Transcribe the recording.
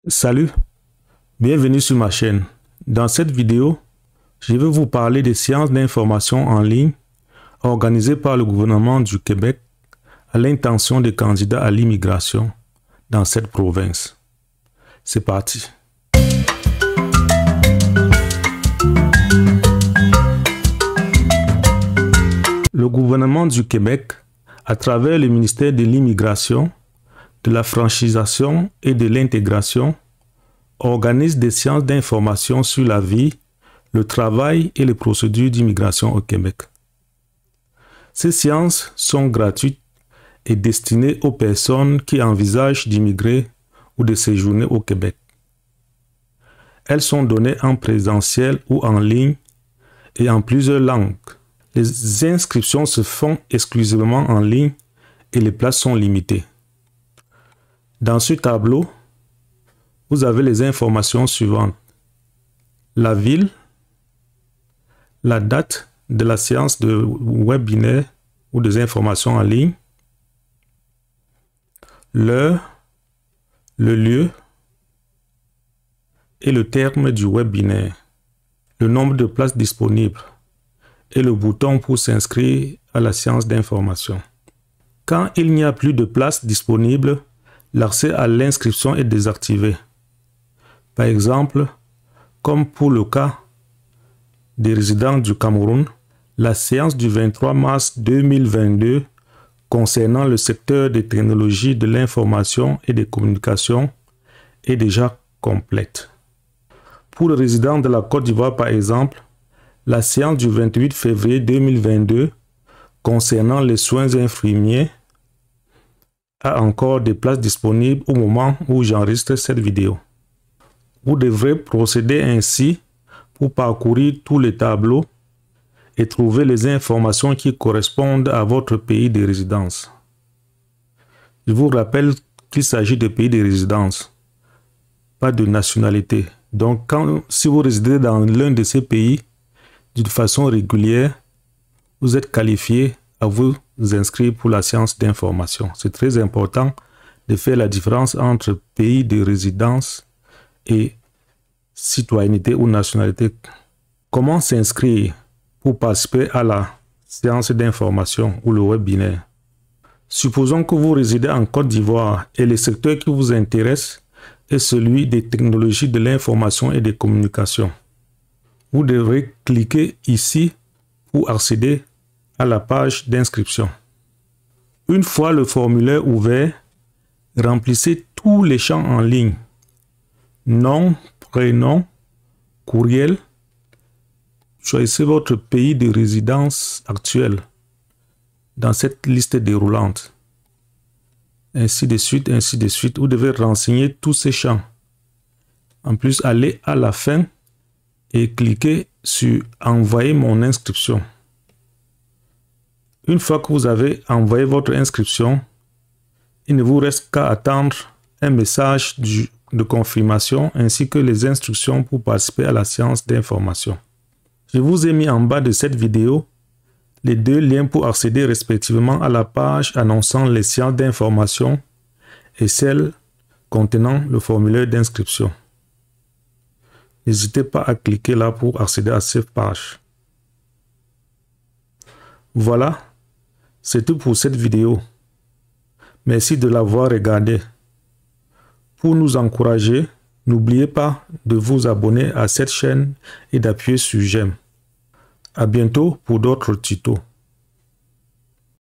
Salut, bienvenue sur ma chaîne. Dans cette vidéo, je vais vous parler des séances d'information en ligne organisées par le gouvernement du Québec à l'intention des candidats à l'immigration dans cette province. C'est parti. Le gouvernement du Québec, à travers le ministère de l'Immigration, de la franchisation et de l'intégration, organise des séances d'information sur la vie, le travail et les procédures d'immigration au Québec. Ces séances sont gratuites et destinées aux personnes qui envisagent d'immigrer ou de séjourner au Québec. Elles sont données en présentiel ou en ligne et en plusieurs langues. Les inscriptions se font exclusivement en ligne et les places sont limitées. Dans ce tableau, vous avez les informations suivantes. La ville, la date de la séance de webinaire ou des informations en ligne, l'heure, le lieu et le terme du webinaire, le nombre de places disponibles et le bouton pour s'inscrire à la séance d'information. Quand il n'y a plus de places disponibles, l'accès à l'inscription est désactivé. Par exemple, comme pour le cas des résidents du Cameroun, la séance du 23 mars 2022 concernant le secteur des technologies de l'information et des communications est déjà complète. Pour les résidents de la Côte d'Ivoire, par exemple, la séance du 28 février 2022 concernant les soins infirmiers a encore des places disponibles au moment où j'enregistre cette vidéo. Vous devrez procéder ainsi pour parcourir tous les tableaux et trouver les informations qui correspondent à votre pays de résidence. Je vous rappelle qu'il s'agit de pays de résidence, pas de nationalité. Donc, si vous résidez dans l'un de ces pays d'une façon régulière, vous êtes qualifié à vous inscrire pour la séance d'information. C'est très important de faire la différence entre pays de résidence et citoyenneté ou nationalité. Comment s'inscrire pour participer à la séance d'information ou le webinaire? Supposons que vous résidez en Côte d'Ivoire et le secteur qui vous intéresse est celui des technologies de l'information et des communications. Vous devrez cliquer ici pour accéder à la page d'inscription. Une fois le formulaire ouvert, remplissez tous les champs en ligne. Nom, prénom, courriel. Choisissez votre pays de résidence actuel dans cette liste déroulante. Ainsi de suite, ainsi de suite. Vous devez renseigner tous ces champs. En plus, allez à la fin et cliquez sur « Envoyer mon inscription ». Une fois que vous avez envoyé votre inscription, il ne vous reste qu'à attendre un message de confirmation ainsi que les instructions pour participer à la séance d'information. Je vous ai mis en bas de cette vidéo les deux liens pour accéder respectivement à la page annonçant les séances d'information et celle contenant le formulaire d'inscription. N'hésitez pas à cliquer là pour accéder à cette page. Voilà. C'est tout pour cette vidéo. Merci de l'avoir regardée. Pour nous encourager, n'oubliez pas de vous abonner à cette chaîne et d'appuyer sur j'aime. À bientôt pour d'autres tutos.